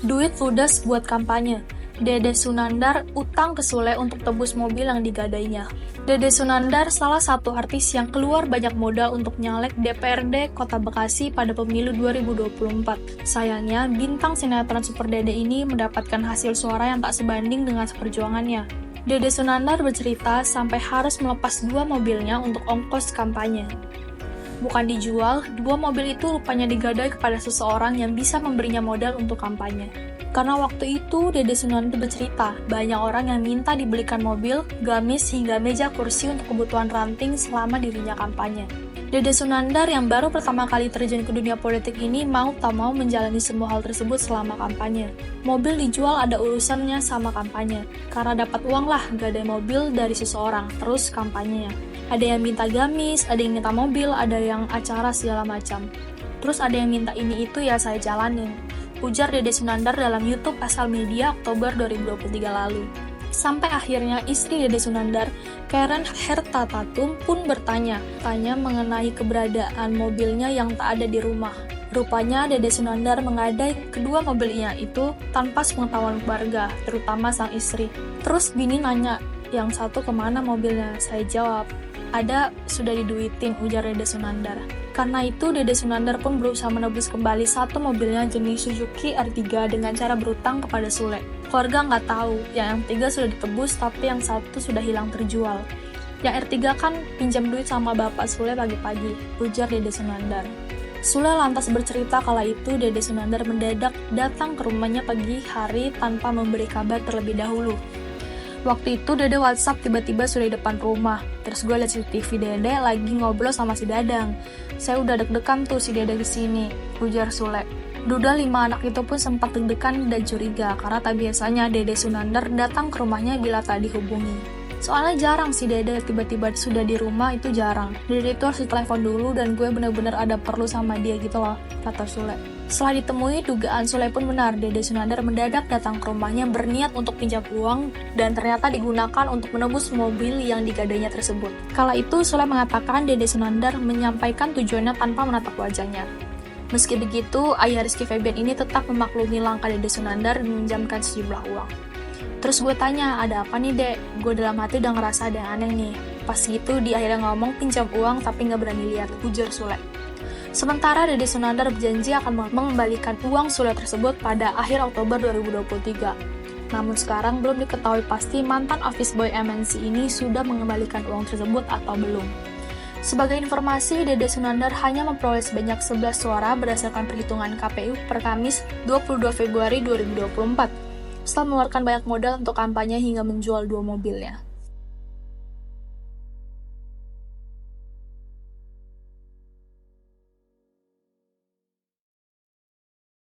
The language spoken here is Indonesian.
Duit ludes buat kampanye. Dede Sunandar utang ke Sule untuk tebus mobil yang digadainya. Dede Sunandar salah satu artis yang keluar banyak modal untuk nyalek DPRD Kota Bekasi pada pemilu 2024. Sayangnya, bintang sinetron Super Dede ini mendapatkan hasil suara yang tak sebanding dengan perjuangannya. Dede Sunandar bercerita sampai harus melepas 2 mobilnya untuk ongkos kampanye. Bukan dijual, 2 mobil itu rupanya digadai kepada seseorang yang bisa memberinya modal untuk kampanye. Karena waktu itu Dede Sunandar bercerita, banyak orang yang minta dibelikan mobil, gamis, hingga meja kursi untuk kebutuhan ranting selama dirinya kampanye. Dede Sunandar yang baru pertama kali terjun ke dunia politik ini mau tak mau menjalani semua hal tersebut selama kampanye. Mobil dijual ada urusannya sama kampanye, karena dapat uang lah gadai mobil dari seseorang, terus kampanyenya. Ada yang minta gamis, ada yang minta mobil, ada yang acara segala macam. Terus ada yang minta ini itu ya saya jalanin. Ujar Dede Sunandar dalam YouTube Asal Media Oktober 2023 lalu. Sampai akhirnya istri Dede Sunandar, Karen Herta Tatum pun bertanya mengenai keberadaan mobilnya yang tak ada di rumah. Rupanya Dede Sunandar mengadai kedua mobilnya itu tanpa sepengetahuan keluarga, terutama sang istri. Terus bini nanya, yang satu kemana mobilnya? Saya jawab, ada, sudah diduitin, ujar Dede Sunandar. Karena itu, Dede Sunandar pun berusaha menebus kembali satu mobilnya jenis Suzuki R3 dengan cara berutang kepada Sule. Keluarga nggak tahu, yang R3 sudah ditebus tapi yang satu sudah hilang terjual. Yang R3 kan pinjam duit sama bapak Sule pagi-pagi, ujar Dede Sunandar. Sule lantas bercerita kala itu Dede Sunandar mendadak datang ke rumahnya pagi hari tanpa memberi kabar terlebih dahulu. Waktu itu Dede WhatsApp tiba-tiba sudah di depan rumah. Terus gue liat CCTV Dede lagi ngobrol sama si Dadang. Saya udah deg-degan tuh si Dede kesini, ujar Sule. Duda 5 anak itu pun sempat deg-degan dan curiga karena tak biasanya Dede Sunandar datang ke rumahnya bila tak dihubungi. Soalnya jarang si Dede tiba-tiba sudah di rumah, itu jarang. Dede itu harus ditelepon dulu dan gue bener-bener ada perlu sama dia gitu loh, kata Sule. Setelah ditemui, dugaan Sule pun benar. Dede Sunandar mendadak datang ke rumahnya berniat untuk pinjam uang dan ternyata digunakan untuk menebus mobil yang digadainya tersebut. Kala itu Sule mengatakan Dede Sunandar menyampaikan tujuannya tanpa menatap wajahnya. Meski begitu, ayah Rizky Febian ini tetap memaklumi langkah Dede Sunandar dan meminjamkan sejumlah uang. Terus gue tanya, ada apa nih dek? Gue dalam hati udah ngerasa ada yang aneh nih. Pas gitu dia akhirnya ngomong pinjam uang tapi gak berani lihat, ujar Sule. Sementara Dede Sunandar berjanji akan mengembalikan uang Sule tersebut pada akhir Oktober 2023. Namun sekarang belum diketahui pasti mantan office boy MNC ini sudah mengembalikan uang tersebut atau belum. Sebagai informasi, Dede Sunandar hanya memperoleh sebanyak 11 suara berdasarkan perhitungan KPU per Kamis 22 Februari 2024. Setelah mengeluarkan banyak modal untuk kampanye hingga menjual 2 mobilnya.